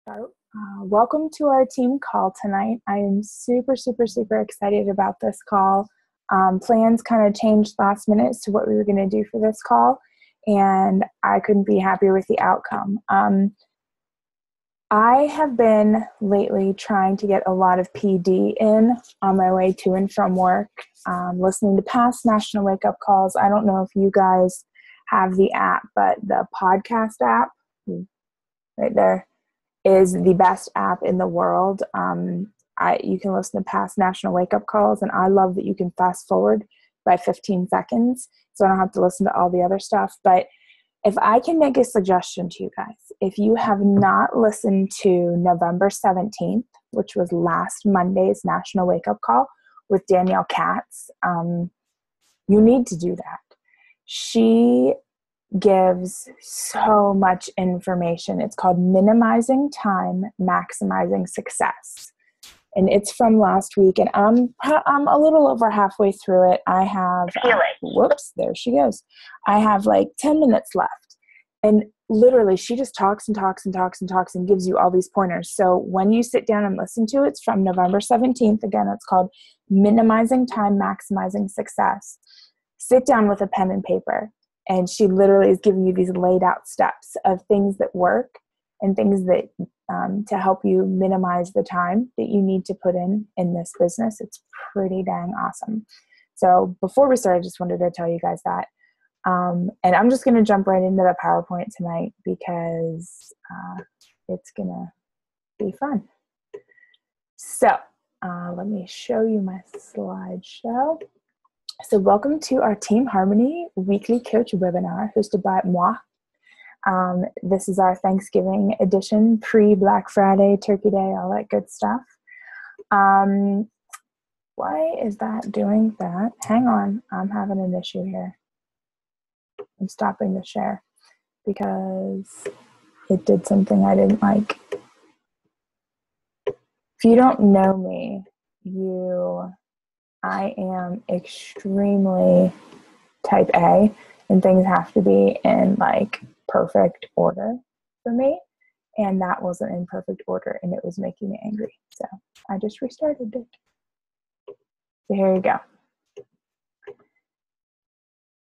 start. Welcome to our team call tonight. I am super excited about this call. Plans kind of changed last minute as to what we were going to do for this call, and I couldn't be happier with the outcome. I have been lately trying to get a lot of PD in on my way to and from work, listening to past National Wake Up Calls. I don't know if you guys have the app, but the podcast app right there is the best app in the world. You can listen to past National Wake Up Calls, and I love that you can fast forward by 15 seconds, so I don't have to listen to all the other stuff. But if I can make a suggestion to you guys, if you have not listened to November 17th, which was last Monday's National Wake Up Call with Danielle Katz, you need to do that. She gives so much information. It's called Minimizing Time, Maximizing Success. And it's from last week, and I'm a little over halfway through it. I have, whoops, there she goes. I have like 10 minutes left. And literally, she just talks and gives you all these pointers. So when you sit down and listen to it, it's from November 17th. Again, it's called Minimizing Time, Maximizing Success. Sit down with a pen and paper. And she literally is giving you these laid out steps of things that work and things that to help you minimize the time that you need to put in this business. It's pretty dang awesome. So before we start, I just wanted to tell you guys that. And I'm just going to jump right into the PowerPoint tonight because it's going to be fun. So let me show you my slideshow. So welcome to our Team Harmony weekly coach webinar hosted by moi. This is our Thanksgiving edition, pre-Black Friday, Turkey Day, all that good stuff. Why is that doing that? Hang on, I'm having an issue here. I'm stopping the share because it did something I didn't like. If you don't know me, I am extremely type A, and things have to be in like perfect order for me, and that wasn't in perfect order, and it was making me angry. So I just restarted it. So here you go.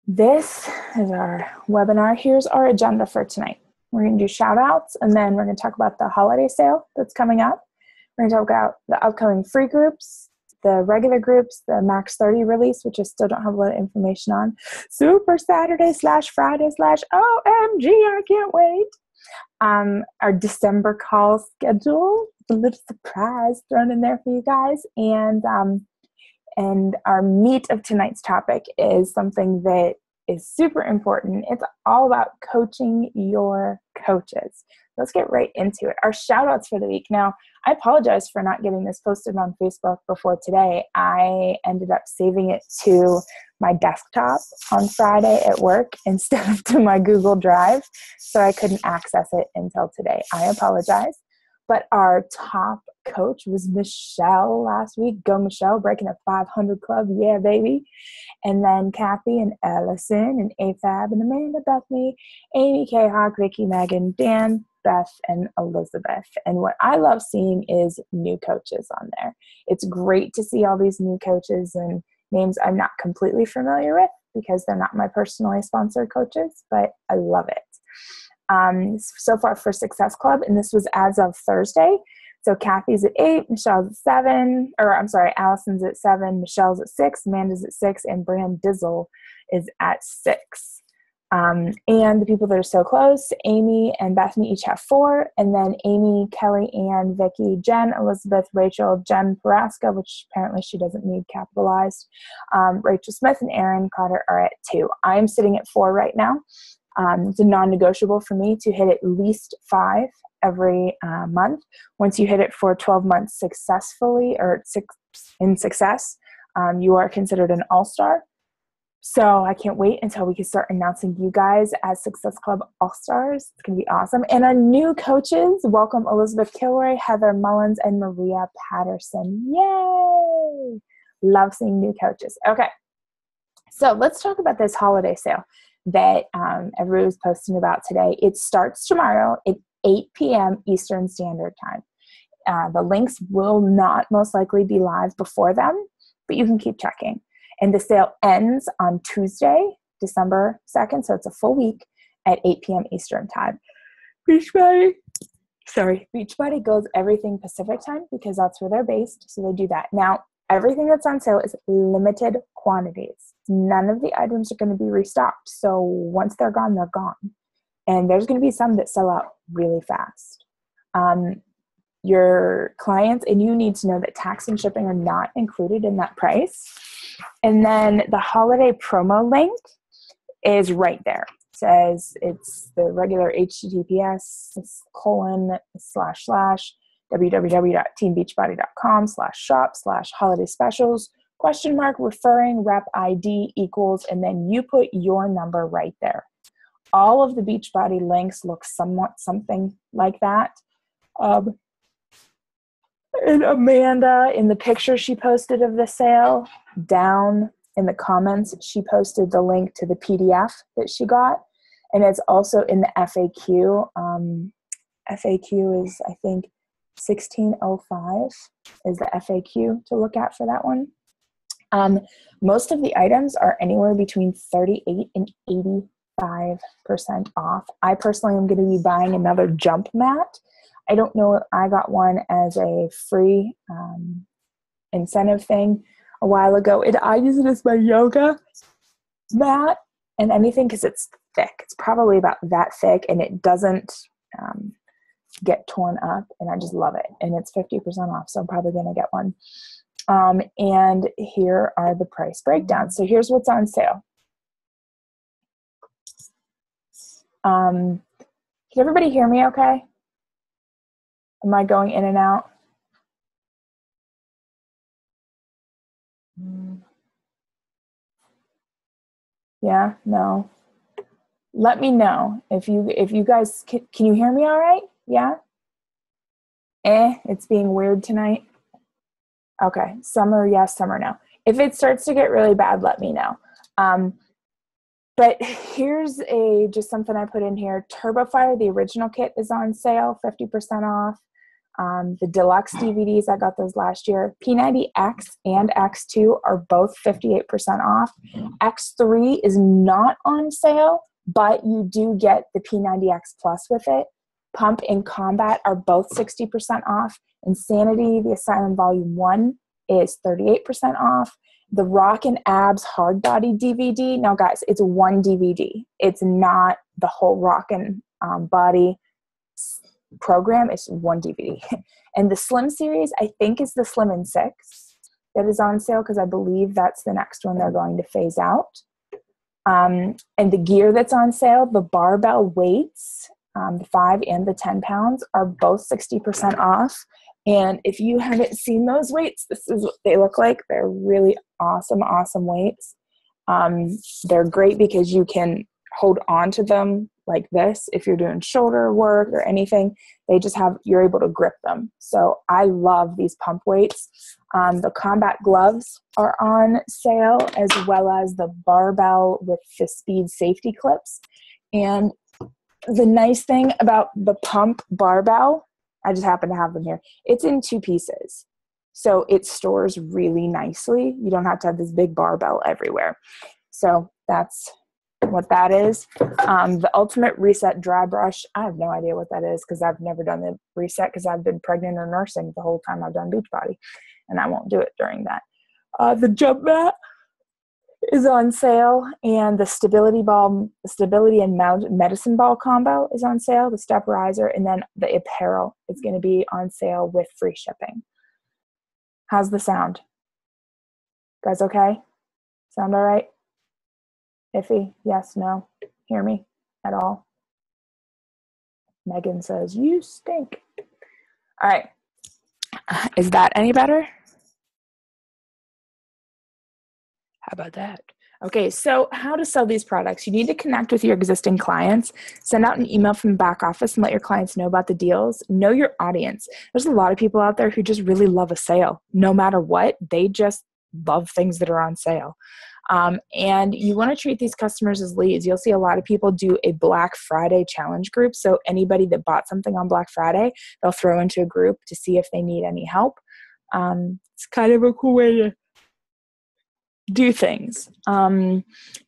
This is our webinar. Here's our agenda for tonight. We're going to do shout outs, and then we're going to talk about the holiday sale that's coming up. We're going to talk about the upcoming free groups, the regular groups, the Max 30 release, which I still don't have a lot of information on. Super Saturday / Friday / OMG, I can't wait. Our December call schedule, a little surprise thrown in there for you guys. And our meat of tonight's topic is something that is super important. It's all about coaching your coaches. Let's get right into it. Our shout outs for the week. Now, I apologize for not getting this posted on Facebook before today. I ended up saving it to my desktop on Friday at work instead of to my Google Drive, so I couldn't access it until today. I apologize. But our top coach was Michelle last week. Go Michelle, breaking a 500 club. Yeah, baby. And then Kathy and Ellison and AFAB and Amanda, Bethany, Amy, K Hawk, Vicky, Megan, Dan, Beth, and Elizabeth. And what I love seeing is new coaches on there. It's great to see all these new coaches and names I'm not completely familiar with because they're not my personally sponsored coaches, but I love it. So far for Success Club, and this was as of Thursday. So Kathy's at 8, Michelle's at 7, Allison's at 7, Michelle's at 6, Amanda's at 6, and Brand Dizzle is at 6. And the people that are so close, Amy and Bethany each have 4, and then Amy, Kelly, Ann, Vicky, Jen, Elizabeth, Rachel, Jen Paraska, which apparently she doesn't need capitalized, Rachel Smith, and Aaron Carter are at 2. I'm sitting at 4 right now. It's a non-negotiable for me to hit at least 5 every month. Once you hit it for 12 months successfully or in success, you are considered an all-star. So I can't wait until we can start announcing you guys as Success Club All-Stars. It's going to be awesome. And our new coaches, welcome Elizabeth Kilroy, Heather Mullins, and Maria Patterson. Yay! Love seeing new coaches. Okay, so let's talk about this holiday sale that everybody was posting about today. It starts tomorrow. It 8 p.m. Eastern Standard Time. The links will not most likely be live before them, but you can keep checking. And the sale ends on Tuesday, December 2nd, so it's a full week at 8 p.m. Eastern Time. Beachbody goes everything Pacific Time because that's where they're based, so they do that. Now, everything that's on sale is limited quantities. None of the items are going to be restocked, so once they're gone, they're gone. And there's going to be some that sell out really fast. Your clients, and you need to know that tax and shipping are not included in that price. And then the holiday promo link is right there. It says it's the regular https://www.teambeachbody.com/shop/holiday specials !referring rep ID equals, and then you put your number right there. All of the Beachbody links look something like that. And Amanda, in the picture she posted of the sale, down in the comments, she posted the link to the PDF that she got. And it's also in the FAQ. FAQ is, I think, 1605 is the FAQ to look at for that one. Most of the items are anywhere between 38 and 85% off. I personally am going to be buying another jump mat. I don't know, I got one as a free incentive thing a while ago. I use it as my yoga mat and anything because it's thick. It's probably about that thick and it doesn't get torn up, and I just love it. And it's 50% off, so I'm probably going to get one. And here are the price breakdowns. So here's what's on sale. Can everybody hear me okay? Am I going in and out? Yeah, no. Let me know if you guys can you hear me all right? Yeah? It's being weird tonight. Okay, some are yes, some are no. If it starts to get really bad, let me know. But here's just something I put in here. TurboFire, the original kit, is on sale, 50% off. The deluxe DVDs, I got those last year. P90X and X2 are both 58% off. X3 is not on sale, but you do get the P90X Plus with it. Pump and Combat are both 60% off. Insanity, the Asylum Volume 1 is 38% off. The Rock and Abs Hard Body DVD, now guys, it's one DVD. It's not the whole Rock and Body program, it's one DVD. And the Slim series, I think, is the Slim and 6 that is on sale because I believe that's the next one they're going to phase out. And the gear that's on sale, the barbell weights, the 5 and the 10 pounds, are both 60% off. And if you haven't seen those weights, this is what they look like. They're really awesome weights. They're great because you can hold on to them like this if you're doing shoulder work or anything. You're able to grip them. So I love these pump weights. The combat gloves are on sale, as well as the barbell with the speed safety clips. And the nice thing about the pump barbell, I just happen to have them here, it's in 2 pieces. So it stores really nicely. You don't have to have this big barbell everywhere. So that's what that is. The Ultimate Reset Dry Brush, I have no idea what that is because I've never done the reset because I've been pregnant or nursing the whole time I've done Beachbody, and I won't do it during that. The Jump Mat is on sale, and the Stability and Medicine Ball combo is on sale, the Step Riser, and then the apparel is going to be on sale with free shipping. How's the sound? Guys okay? Sound all right? Iffy? Yes, no? Hear me at all? Megan says, you stink. All right. Is that any better? How about that? Okay, so how to sell these products. You need to connect with your existing clients, send out an email from the back office and let your clients know about the deals. Know your audience. There's a lot of people out there who just really love a sale. No matter what, they just love things that are on sale. And you want to treat these customers as leads. You'll see a lot of people do a Black Friday challenge group. So anybody that bought something on Black Friday, they'll throw into a group to see if they need any help. It's kind of a cool way to do things.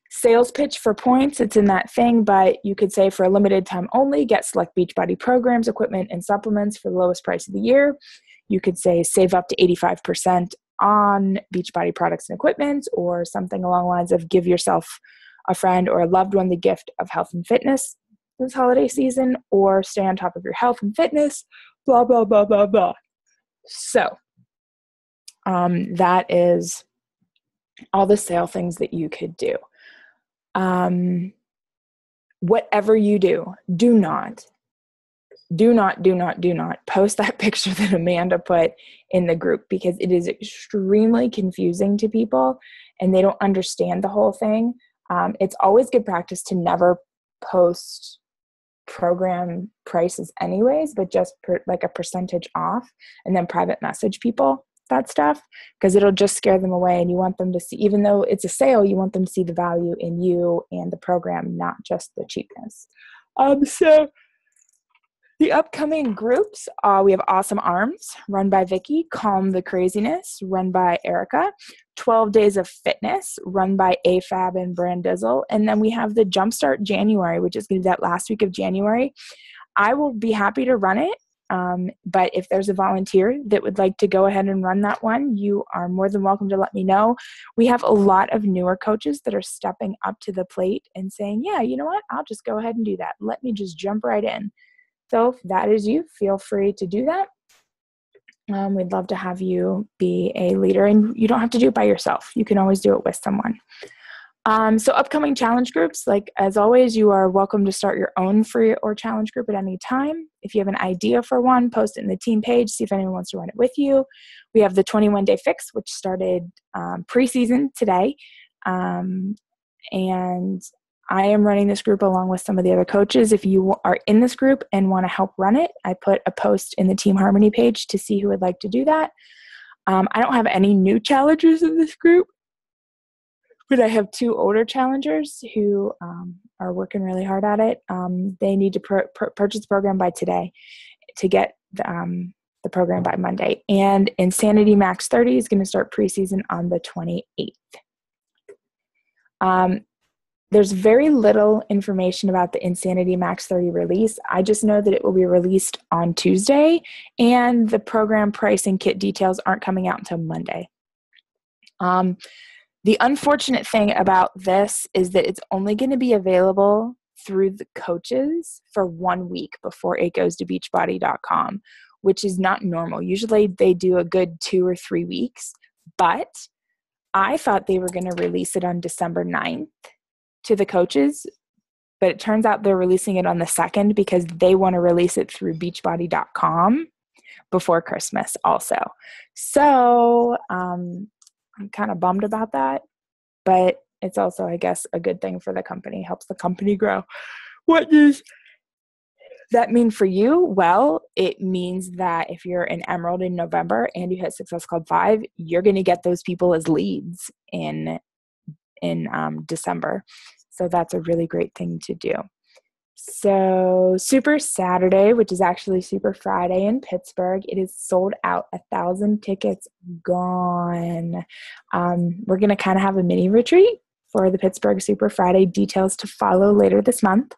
Sales pitch for points, it's in that thing, but you could say for a limited time only, get select Beachbody programs, equipment, and supplements for the lowest price of the year. You could say save up to 85% on Beachbody products and equipment, or something along the lines of give yourself, a friend, or a loved one the gift of health and fitness this holiday season, or stay on top of your health and fitness, blah, blah, blah, blah, blah. So that is all the sale things that you could do. Whatever you do, do not post that picture that Amanda put in the group, because it is extremely confusing to people and they don't understand the whole thing. It's always good practice to never post program prices anyways, but just like a percentage off, and then private message people that stuff, because it'll just scare them away. And you want them to see, even though it's a sale, you want them to see the value in you and the program, not just the cheapness. So the upcoming groups, we have Awesome Arms, run by Vicky; Calm the Craziness, run by Erica; 12 Days of Fitness, run by AFAB and Brandizzle. And then we have the Jumpstart January, which is going to be that last week of January. I will be happy to run it. But if there's a volunteer that would like to go ahead and run that one, you are more than welcome to let me know. We have a lot of newer coaches that are stepping up to the plate and saying, yeah, you know what, I'll just go ahead and do that. Let me just jump right in. So if that is you, feel free to do that. We'd love to have you be a leader, and you don't have to do it by yourself. You can always do it with someone. So upcoming challenge groups, like as always, you are welcome to start your own free or challenge group at any time. If you have an idea for one, post it in the team page, see if anyone wants to run it with you. We have the 21-day fix, which started preseason today. And I am running this group along with some of the other coaches. If you are in this group and want to help run it, I put a post in the Team Harmony page to see who would like to do that. I don't have any new challengers in this group, but I have 2 older challengers who are working really hard at it. They need to purchase the program by today to get the program by Monday. And Insanity Max 30 is going to start preseason on the 28th. There's very little information about the Insanity Max 30 release. I just know that it will be released on Tuesday, and the program price and kit details aren't coming out until Monday. The unfortunate thing about this is that it's only going to be available through the coaches for 1 week before it goes to beachbody.com, which is not normal. Usually they do a good 2 or 3 weeks, but I thought they were going to release it on December 9th to the coaches, but it turns out they're releasing it on the 2nd because they want to release it through beachbody.com before Christmas also. So I'm kind of bummed about that, but it's also, I guess, a good thing for the company, helps the company grow. What does that mean for you? Well, it means that if you're an Emerald in November and you hit Success Club 5, you're going to get those people as leads in December. So that's a really great thing to do. So Super Saturday, which is actually Super Friday in Pittsburgh, it is sold out. 1,000 tickets gone. We're going to kind of have a mini retreat for the Pittsburgh Super Friday. Details to follow later this month.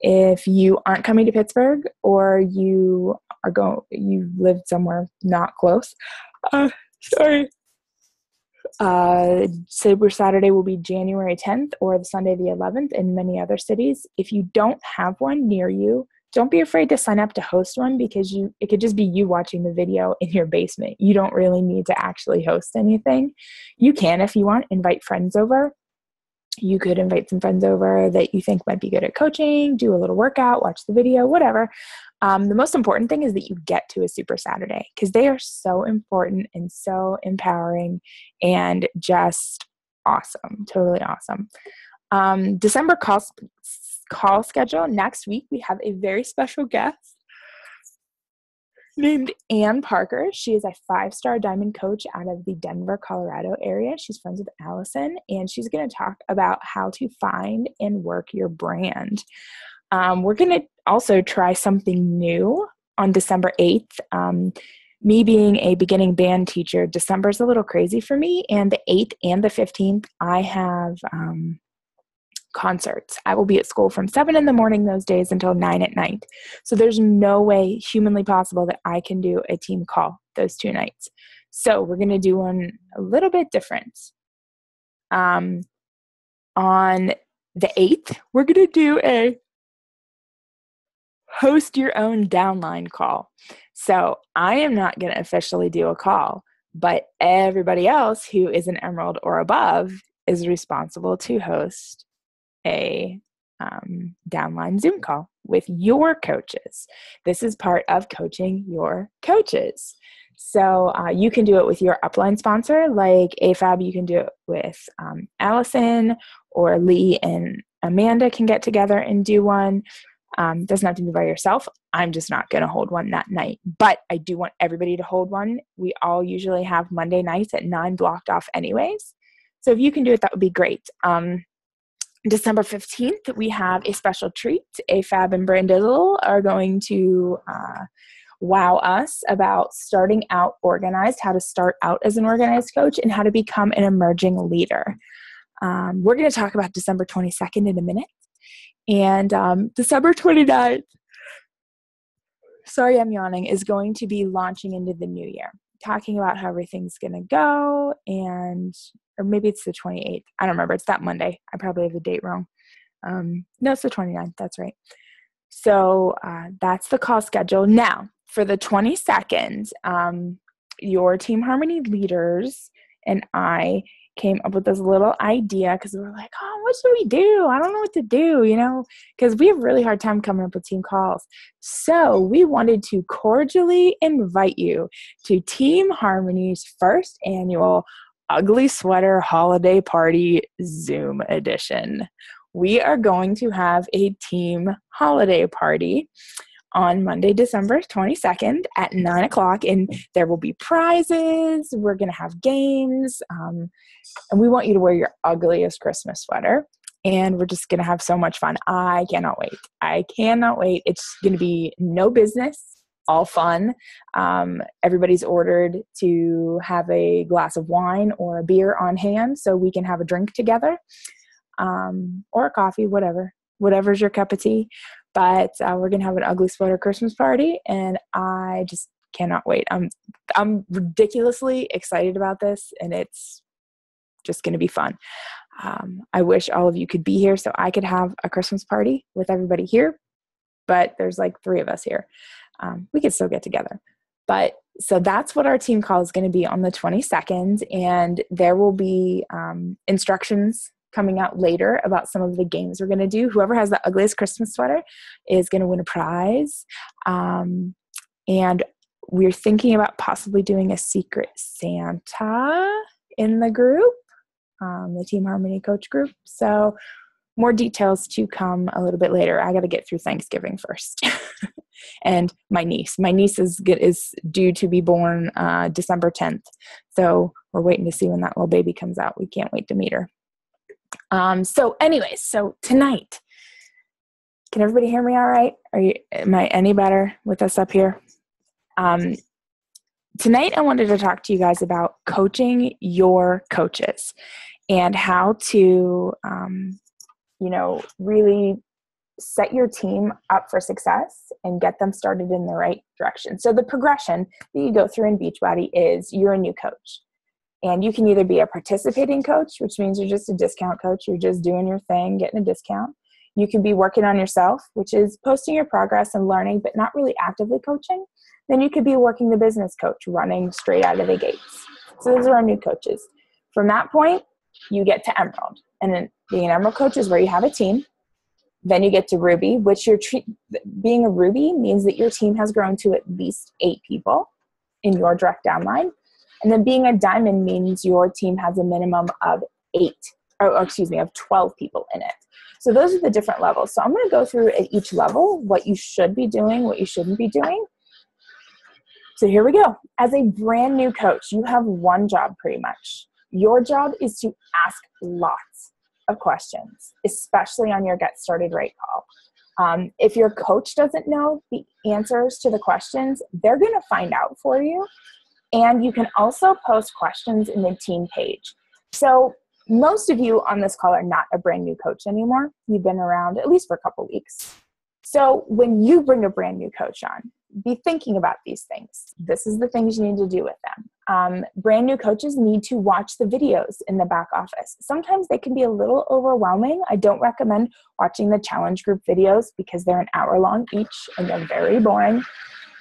If you aren't coming to Pittsburgh, or you live somewhere not close, Super Saturday will be January 10th or the Sunday the 11th in many other cities. If you don't have one near you, don't be afraid to sign up to host one, because it could just be you watching the video in your basement. You don't really need to actually host anything. You can, if you want, invite friends over. You could invite some friends over that you think might be good at coaching, do a little workout, watch the video, whatever. The most important thing is that you get to a Super Saturday, because they are so important and so empowering and just awesome, totally awesome. December call schedule. Next week, we have a very special guest. named Ann Parker. She is a 5-star diamond coach out of the Denver, Colorado area. She's friends with Allison, and she's going to talk about how to find and work your brand. We're going to also try something new on December 8th. Me being a beginning band teacher, December's a little crazy for me, and the 8th and the 15th, I have concerts. I will be at school from 7 in the morning those days until 9 at night. So there's no way humanly possible that I can do a team call those 2 nights. So we're going to do one a little bit different. On the 8th, we're going to do a host your own downline call. So I am not going to officially do a call, but everybody else who is an Emerald or above is responsible to host a downline Zoom call with your coaches. This is part of coaching your coaches. So you can do it with your upline sponsor, like AFAB. You can do it with Allison, or Lee and Amanda can get together and do one. Doesn't have to be by yourself. I'm just not going to hold one that night, but I do want everybody to hold one. We all usually have Monday nights at 9 blocked off anyways. So if you can do it, that would be great. December 15th, we have a special treat. AFAB and Brandizzle are going to wow us about starting out organized, how to start out as an organized coach, and how to become an emerging leader. We're going to talk about December 22nd in a minute. And December 29th, sorry I'm yawning, is going to be launching into the new year, talking about how everything's going to go, or maybe it's the 28th. I don't remember. It's that Monday. I probably have the date wrong. No, it's the 29th. That's right. So that's the call schedule. Now, for the 22nd, your Team Harmony leaders and I came up with this little idea because we were like, oh, what should we do? I don't know what to do, because we have a really hard time coming up with team calls. So we wanted to cordially invite you to Team Harmony's first annual Ugly Sweater Holiday Party Zoom edition. We are going to have a team holiday party on Monday, December 22nd at 9 o'clock, and there will be prizes. We're going to have games, and we want you to wear your ugliest Christmas sweater, and we're just going to have so much fun. I cannot wait. I cannot wait. It's going to be no business, all fun. Everybody's ordered to have a glass of wine or a beer on hand so we can have a drink together, or a coffee, whatever's your cup of tea. But we're going to have an Ugly Sweater Christmas party, and I just cannot wait. I'm ridiculously excited about this, and it's just going to be fun. I wish all of you could be here so I could have a Christmas party with everybody here, but there's like 3 of us here. We could still get together. But so that's what our team call is going to be on the 22nd, and there will be instructions coming out later about some of the games we're going to do. Whoever has the ugliest Christmas sweater is going to win a prize. And we're thinking about possibly doing a Secret Santa in the group, the Team Harmony coach group. So more details to come a little bit later. I got to get through Thanksgiving first. And my niece is due to be born December 10th. So we're waiting to see when that little baby comes out. We can't wait to meet her. So tonight, can everybody hear me all right? Am I any better with us up here? Tonight I wanted to talk to you guys about coaching your coaches and how to, really set your team up for success and get them started in the right direction. So the progression that you go through in Beachbody is you're a new coach. And you can either be a participating coach, which means you're just a discount coach. You're just doing your thing, getting a discount. You can be working on yourself, which is posting your progress and learning, but not really actively coaching. Then you could be working the business coach, running straight out of the gates. So those are our new coaches. From that point, you get to Emerald. And then being an Emerald coach is where you have a team. Then you get to Ruby, which being a Ruby means that your team has grown to at least 8 people in your direct downline. And then being a diamond means your team has a minimum of 12 people in it. So those are the different levels. So I'm going to go through at each level what you should be doing, what you shouldn't be doing. So here we go. As a brand new coach, you have one job pretty much. Your job is to ask lots of questions, especially on your Get Started Right call. If your coach doesn't know the answers to the questions, they're going to find out for you. And you can also post questions in the team page. So most of you on this call are not a brand new coach anymore. You've been around at least for a couple weeks. So when you bring a brand new coach on, be thinking about these things. This is the things you need to do with them. Brand new coaches need to watch the videos in the back office. Sometimes they can be a little overwhelming. I don't recommend watching the challenge group videos because they're an hour long each and they're very boring,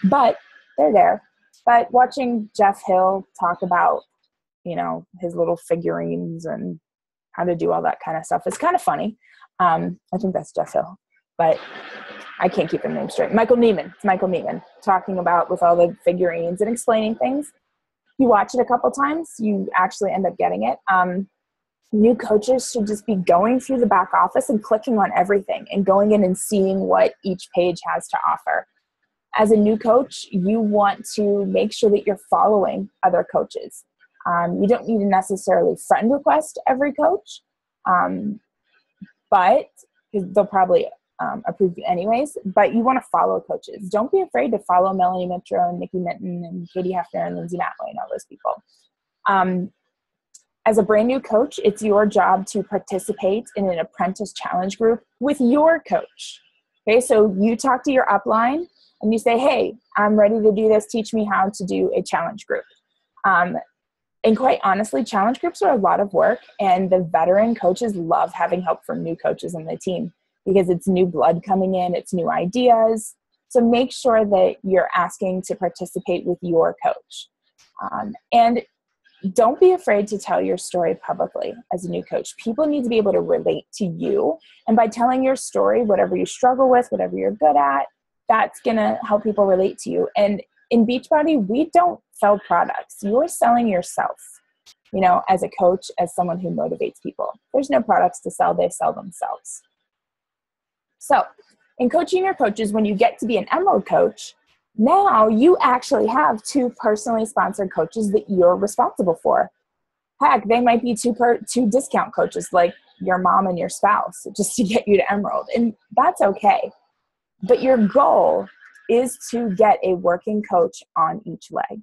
but they're there. But watching Jeff Hill talk about, his little figurines and how to do all that kind of stuff is kind of funny. I think that's Jeff Hill, but I can't keep the name straight. Michael Neiman. It's Michael Neiman talking about with all the figurines and explaining things. You watch it a couple times, you actually end up getting it. New coaches should just be going through the back office and clicking on everything and going in and seeing what each page has to offer. As a new coach, you want to make sure that you're following other coaches. You don't need to necessarily friend request every coach, but they'll probably approve you anyways, but you want to follow coaches. Don't be afraid to follow Melanie Mitro and Nikki Minton and Katie Hefner and Lindsay Matley and all those people. As a brand new coach, it's your job to participate in an apprentice challenge group with your coach. Okay, so you talk to your upline and you say, hey, I'm ready to do this. Teach me how to do a challenge group. And quite honestly, challenge groups are a lot of work, and the veteran coaches love having help from new coaches on the team because it's new blood coming in, it's new ideas. So make sure that you're asking to participate with your coach. And don't be afraid to tell your story publicly as a new coach. People need to be able to relate to you. And by telling your story, whatever you struggle with, whatever you're good at, that's going to help people relate to you. And in Beachbody, we don't sell products. You're selling yourself, as a coach, as someone who motivates people. There's no products to sell. They sell themselves. So in coaching your coaches, when you get to be an Emerald coach, now you actually have 2 personally sponsored coaches that you're responsible for. Heck, they might be 2 discount coaches like your mom and your spouse just to get you to Emerald. And that's okay. But your goal is to get a working coach on each leg.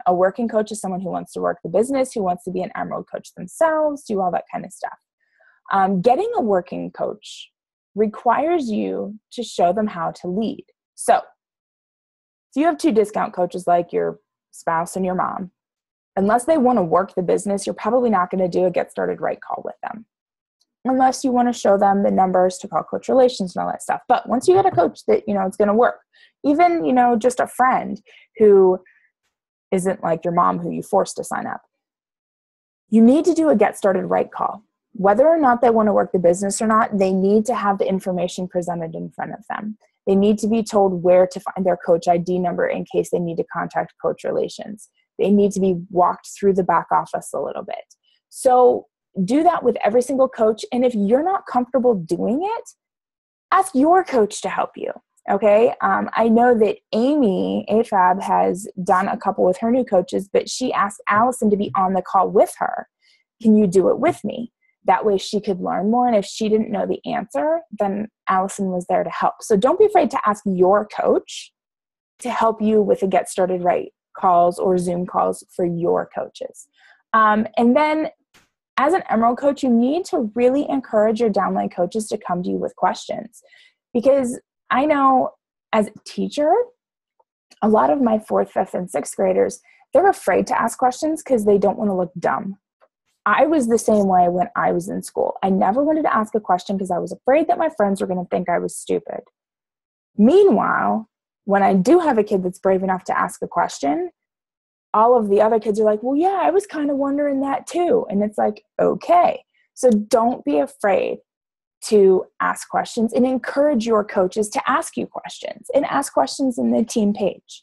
A working coach is someone who wants to work the business, who wants to be an Emerald coach themselves, do all that kind of stuff. Getting a working coach requires you to show them how to lead. So if you have 2 discount coaches like your spouse and your mom, unless they want to work the business, you're probably not going to do a Get Started Right call with them. Unless you want to show them the numbers to call coach relations and all that stuff. But once you get a coach that, it's going to work, even, just a friend who isn't like your mom who you forced to sign up, you need to do a Get Started Right call. Whether or not they want to work the business or not, they need to have the information presented in front of them. They need to be told where to find their coach ID number in case they need to contact coach relations. They need to be walked through the back office a little bit. So do that with every single coach. And if you're not comfortable doing it, ask your coach to help you. Okay. I know that Amy AFAB has done a couple with her new coaches, but she asked Allison to be on the call with her. Can you do it with me? That way she could learn more. And if she didn't know the answer, then Allison was there to help. So don't be afraid to ask your coach to help you with the Get Started Right calls or Zoom calls for your coaches. And then as an Emerald coach, you need to really encourage your downline coaches to come to you with questions. Because I know as a teacher, a lot of my 4th, 5th, and 6th graders, they're afraid to ask questions because they don't want to look dumb. I was the same way when I was in school. I never wanted to ask a question because I was afraid that my friends were going to think I was stupid. Meanwhile, when I do have a kid that's brave enough to ask a question, all of the other kids are like, well, yeah, I was kind of wondering that too. And it's like, okay. So don't be afraid to ask questions and encourage your coaches to ask you questions and ask questions in the team page.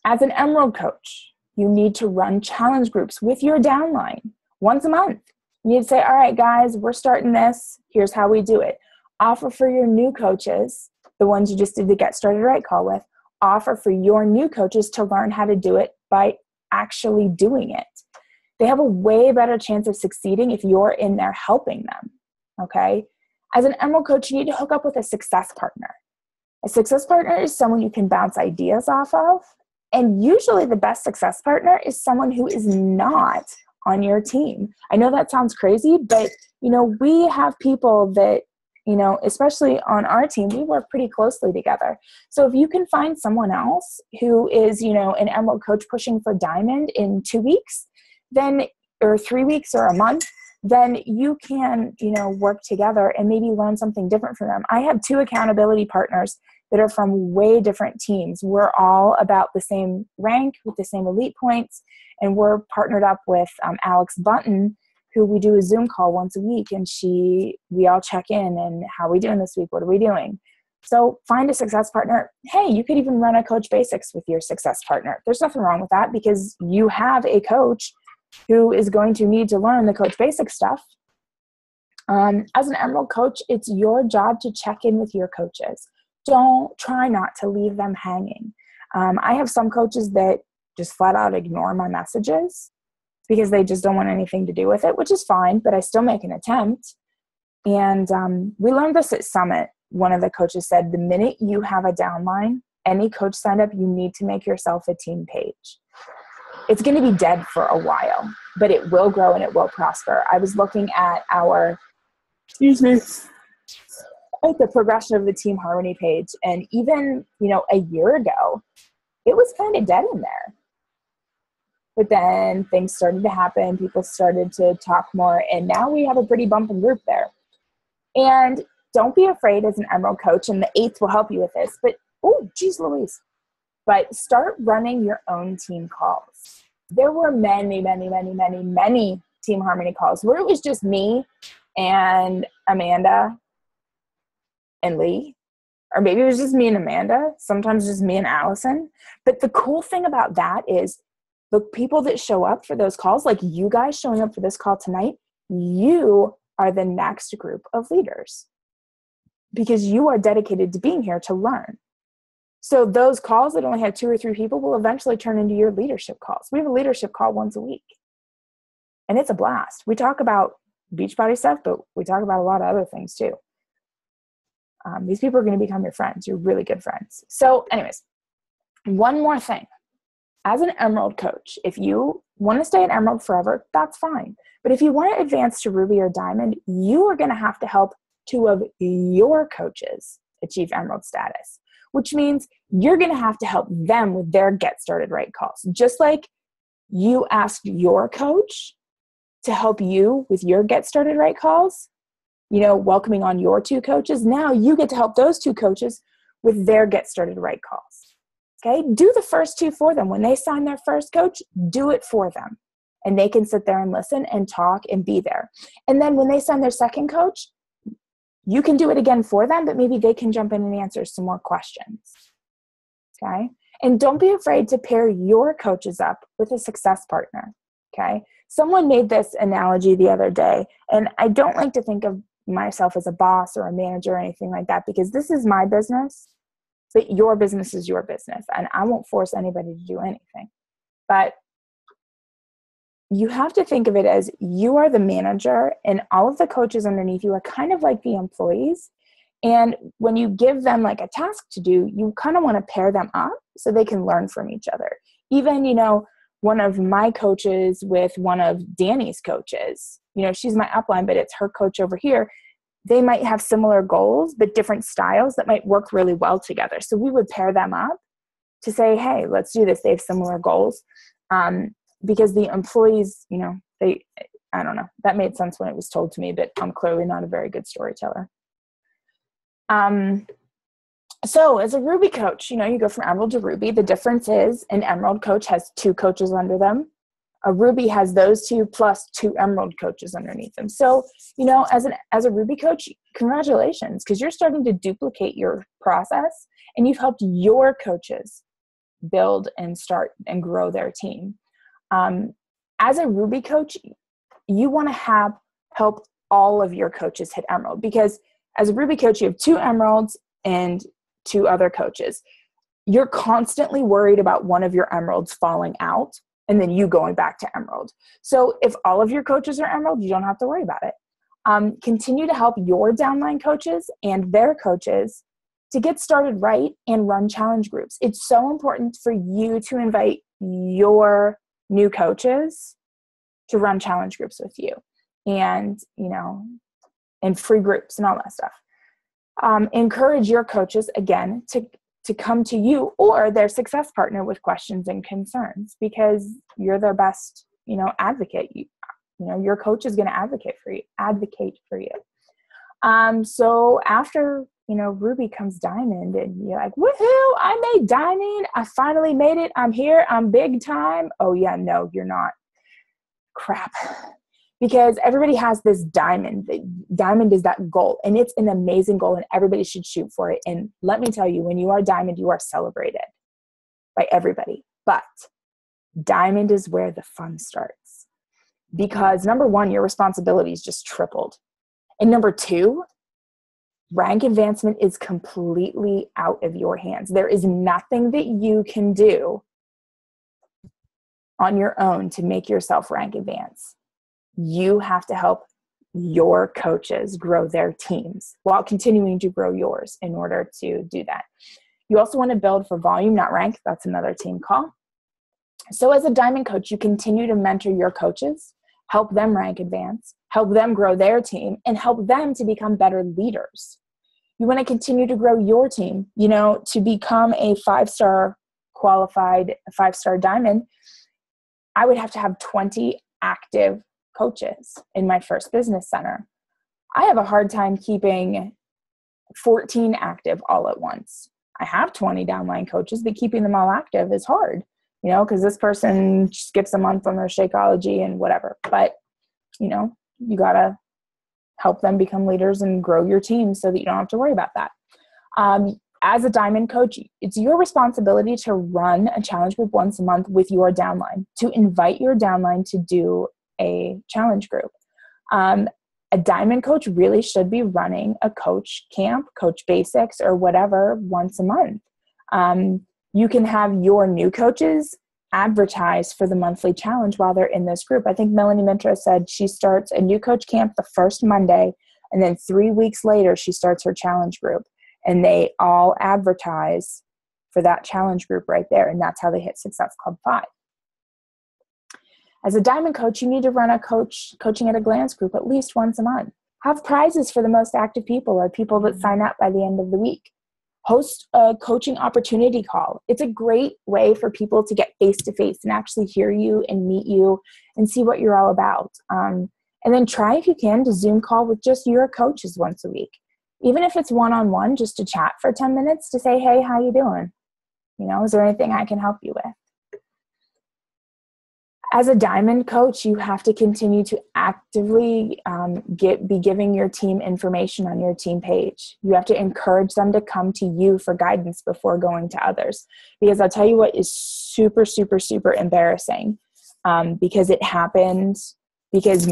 As an Emerald coach, you need to run challenge groups with your downline once a month. You need to say, all right, guys, we're starting this. Here's how we do it. Offer for your new coaches, the ones you just did the Get Started Right call with, offer for your new coaches to learn how to do it by actually doing it. They have a way better chance of succeeding if you're in there helping them, okay? As an Emerald coach, you need to hook up with a success partner. A success partner is someone you can bounce ideas off of, and usually the best success partner is someone who is not on your team. I know that sounds crazy, but we have people that, especially on our team, we work pretty closely together. So if you can find someone else who is, an Emerald coach pushing for Diamond in 2 weeks, then, or 3 weeks or a month, then you can, work together and maybe learn something different from them. I have 2 accountability partners that are from way different teams. We're all about the same rank with the same elite points, and we're partnered up with Alex Bunton, who we do a Zoom call once a week, and we all check in and how are we doing this week? What are we doing? So find a success partner. Hey, you could even run a Coach Basics with your success partner. There's nothing wrong with that because you have a coach who is going to need to learn the Coach Basics stuff. As an Emerald coach, it's your job to check in with your coaches. Try not to leave them hanging. I have some coaches that just flat out ignore my messages because they just don't want anything to do with it, which is fine, but I still make an attempt. And we learned this at Summit. One of the coaches said, the minute you have a downline, any coach signed up, you need to make yourself a team page. It's going to be dead for a while, but it will grow and it will prosper. I was looking at at the progression of the Team Harmony page, and even, a year ago, it was kind of dead in there. But then things started to happen. People started to talk more, and now we have a pretty bumping group there. And don't be afraid as an Emerald coach, and the 8th will help you with this, but, oh, geez Louise. But start running your own team calls. There were many, many, many, many, many Team Harmony calls where it was just me and Amanda and Lee, or maybe it was just me and Amanda, sometimes just me and Allison. But the cool thing about that is the people that show up for those calls, like you guys showing up for this call tonight, you are the next group of leaders because you are dedicated to being here to learn. So those calls that only have 2 or 3 people will eventually turn into your leadership calls. We have a leadership call once a week, and it's a blast. We talk about Beachbody stuff, but we talk about a lot of other things too. These people are going to become your friends, your really good friends. So anyways, one more thing. As an Emerald coach, if you want to stay at Emerald forever, that's fine. But if you want to advance to Ruby or Diamond, you are going to have to help 2 of your coaches achieve Emerald status, which means you're going to have to help them with their Get Started Right calls. Just like you asked your coach to help you with your Get Started Right calls, welcoming on your 2 coaches, now you get to help those 2 coaches with their Get Started Right calls. Okay? Do the first 2 for them. When they sign their first coach, do it for them. And they can sit there and listen and talk and be there. And then when they sign their second coach, you can do it again for them, but maybe they can jump in and answer some more questions. Okay? And don't be afraid to pair your coaches up with a success partner. Okay? Someone made this analogy the other day, and I don't like to think of myself as a boss or a manager or anything like that because this is my business, but your business is your business, and I won't force anybody to do anything. But you have to think of it as you are the manager and all of the coaches underneath you are kind of like the employees. And when you give them like a task to do, you kind of want to pair them up so they can learn from each other. Even, one of my coaches with one of Danny's coaches, she's my upline, but it's her coach over here. They might have similar goals, but different styles that might work really well together. So we would pair them up to say, hey, let's do this. They have similar goals. Because the employees, I don't know, that made sense when it was told to me, but I'm clearly not a very good storyteller. So as a Ruby coach, you go from Emerald to Ruby. The difference is an Emerald coach has 2 coaches under them. A Ruby has those 2 plus 2 Emerald coaches underneath them. So, as a Ruby coach, congratulations, because you're starting to duplicate your process and you've helped your coaches build and start and grow their team. As a Ruby coach, you want to help all of your coaches hit Emerald, because as a Ruby coach, you have 2 Emeralds and 2 other coaches. you're constantly worried about one of your emeralds falling out and then you going back to emerald. So if all of your coaches are emerald, you don't have to worry about it. Continue to help your downline coaches and their coaches to get started right and run challenge groups. It's so important for you to invite your new coaches to run challenge groups with you and, and free groups and all that stuff. Encourage your coaches, again, to come to you or their success partner with questions and concerns, because you're their best, advocate. Your coach is going to advocate for you. So after, Ruby comes diamond and you're like, woohoo, I made diamond. I finally made it. I'm here. I'm big time. Oh yeah, no, you're not. Crap. Because everybody has this diamond. Diamond is that goal, and it's an amazing goal, and everybody should shoot for it. And let me tell you, when you are diamond, you are celebrated by everybody. But diamond is where the fun starts, because number one, your responsibility is just tripled. And number two, rank advancement is completely out of your hands. There is nothing that you can do on your own to make yourself rank advance. You have to help your coaches grow their teams while continuing to grow yours in order to do that. You also want to build for volume, not rank. That's another team call. So as a diamond coach, you continue to mentor your coaches, help them rank advance, help them grow their team, and help them to become better leaders. You want to continue to grow your team, to become a 5-star qualified, 5-star diamond. I would have to have 20 active coaches in my first business center. I have a hard time keeping 14 active all at once. I have 20 downline coaches, but keeping them all active is hard, because this person skips a month on their Shakeology and whatever. But, you got to help them become leaders and grow your team so that you don't have to worry about that. As a diamond coach, it's your responsibility to run a challenge group once a month with your downline, to invite your downline to do a challenge group. A diamond coach really should be running a coach camp, coach basics, or whatever once a month. You can have your new coaches advertise for the monthly challenge while they're in this group. I think Melanie Mintra said she starts a new coach camp the first Monday, and then 3 weeks later, she starts her challenge group. And they all advertise for that challenge group right there. And that's how they hit Success Club 5. As a diamond coach, you need to run a coaching at a glance group at least once a month. Have prizes for the most active people or people that sign up by the end of the week. Host a coaching opportunity call. It's a great way for people to get face-to-face and actually hear you and meet you and see what you're all about. And then try, if you can, to Zoom call with just your coaches once a week. Even if it's one-on-one, just to chat for 10 minutes to say, hey, how you doing? Is there anything I can help you with? As a diamond coach, you have to continue to actively be giving your team information on your team page. You have to encourage them to come to you for guidance before going to others. Because I'll tell you what is super, super, super embarrassing, because it happened because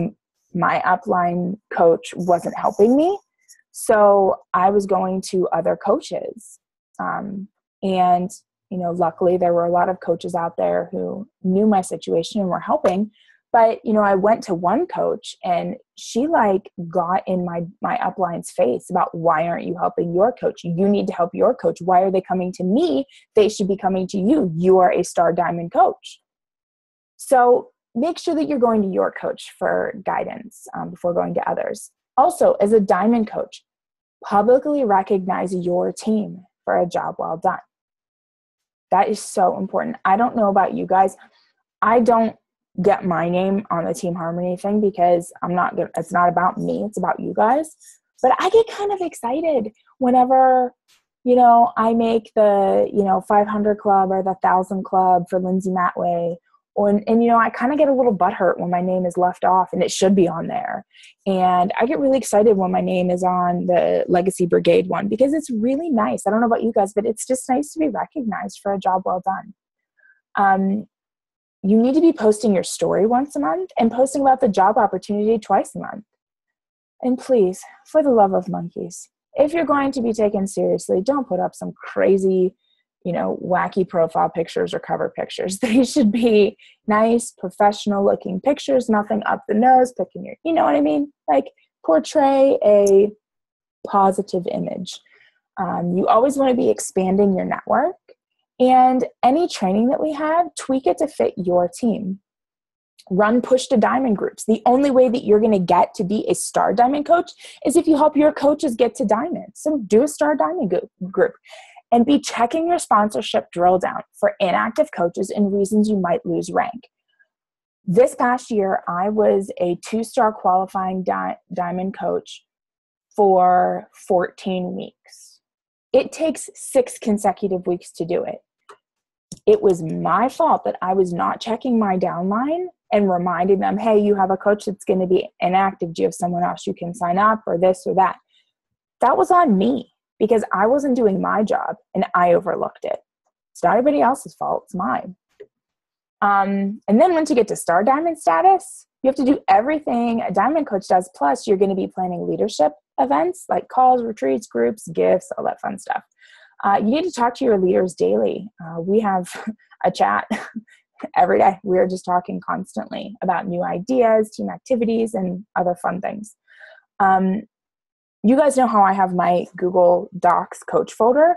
my upline coach wasn't helping me. So I was going to other coaches. And luckily there were a lot of coaches out there who knew my situation and were helping. But, I went to one coach and she got in my upline's face about, why aren't you helping your coach? You need to help your coach. Why are they coming to me? They should be coming to you. You are a star diamond coach. So make sure that you're going to your coach for guidance before going to others. Also, as a diamond coach, publicly recognize your team for a job well done. That is so important. I don't know about you guys. I don't get my name on the Team Harmony thing because it's not about me. It's about you guys. But I get kind of excited whenever, I make the, 500 club or the 1,000 club for Lindsay Matway. And I kind of get a little butthurt when my name is left off and it should be on there. And I get really excited when my name is on the Legacy Brigade one because it's really nice. I don't know about you guys, but it's just nice to be recognized for a job well done. You need to be posting your story once a month and posting about the job opportunity twice a month. And please, for the love of monkeys, if you're going to be taken seriously, don't put up some crazy, wacky profile pictures or cover pictures. They should be nice, professional looking pictures, nothing up the nose, picking your, you know what I mean? Like portray a positive image. You always want to be expanding your network, and any training that we have, tweak it to fit your team. Run push to diamond groups. The only way that you're going to get to be a star diamond coach is if you help your coaches get to diamond. So do a star diamond group. And be checking your sponsorship drill down for inactive coaches and reasons you might lose rank. This past year, I was a 2-star qualifying diamond coach for 14 weeks. It takes 6 consecutive weeks to do it. It was my fault that I was not checking my downline and reminding them, hey, you have a coach that's going to be inactive. Do you have someone else you can sign up, or this or that? That was on me, because I wasn't doing my job and I overlooked it. It's not everybody else's fault, it's mine. And then once you get to star diamond status, you have to do everything a diamond coach does. Plus you're going to be planning leadership events like calls, retreats, groups, gifts, all that fun stuff. You need to talk to your leaders daily. We have a chat every day. We're just talking constantly about new ideas, team activities, and other fun things. You guys know how I have my Google Docs coach folder.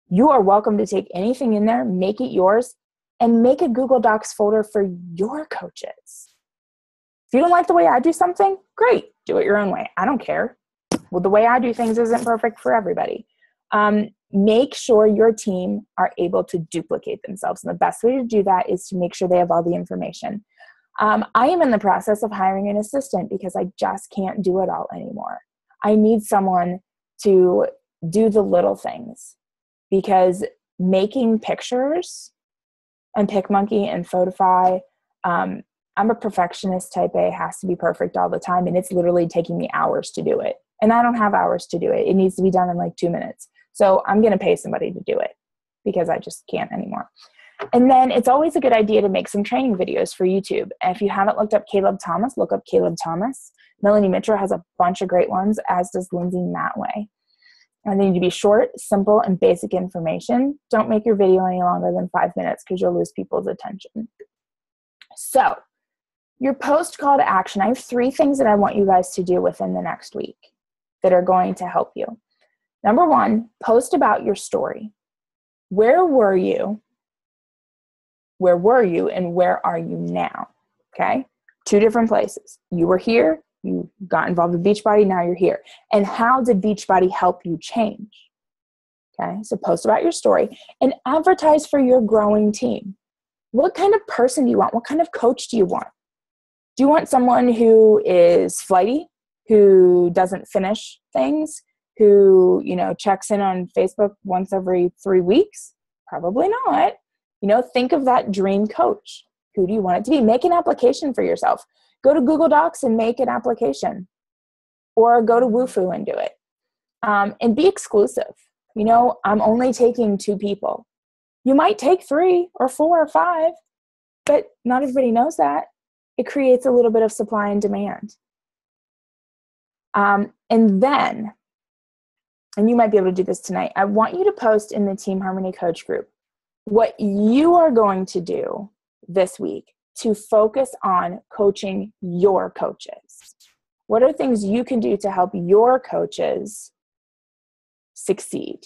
You are welcome to take anything in there, make it yours, and make a Google Docs folder for your coaches. If you don't like the way I do something, great, do it your own way. I don't care. Well, the way I do things isn't perfect for everybody. Make sure your team are able to duplicate themselves. And the best way to do that is to make sure they have all the information. I am in the process of hiring an assistant because I just can't do it all anymore. I need someone to do the little things, because making pictures and PicMonkey and Photify, I'm a perfectionist, type A, has to be perfect all the time. And it's literally taking me hours to do it. And I don't have hours to do it. It needs to be done in like 2 minutes. So I'm going to pay somebody to do it because I just can't anymore. And then it's always a good idea to make some training videos for YouTube. And if you haven't looked up Caleb Thomas, look up Caleb Thomas. Melanie Mitchell has a bunch of great ones, as does Lindsay Matway. And they need to be short, simple, and basic information. Don't make your video any longer than 5 minutes because you'll lose people's attention. So your post call to action, I have 3 things that I want you guys to do within the next week that are going to help you. Number 1, post about your story. Where were you? Where were you and where are you now? Okay? 2 different places. You were here, you got involved with Beachbody, now you're here. And how did Beachbody help you change? Okay? So post about your story and advertise for your growing team. What kind of person do you want? What kind of coach do you want? Do you want someone who is flighty, who doesn't finish things, who, checks in on Facebook once every 3 weeks? Probably not. Think of that dream coach. Who do you want it to be? Make an application for yourself. Go to Google Docs and make an application, or go to Wufoo and do it. And be exclusive. I'm only taking 2 people. You might take 3 or 4 or 5, but not everybody knows that. It creates a little bit of supply and demand. And you might be able to do this tonight, I want you to post in the Team Harmony Coach group what you are going to do this week to focus on coaching your coaches. What are things you can do to help your coaches succeed?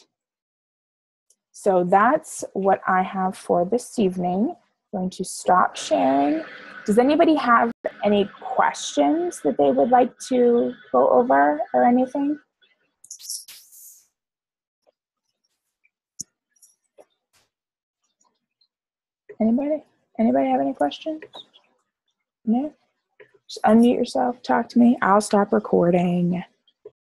So that's what I have for this evening. I'm going to stop sharing. Does anybody have any questions that they would like to go over or anything? Anybody? Anybody have any questions? No? Just unmute yourself, talk to me. I'll stop recording.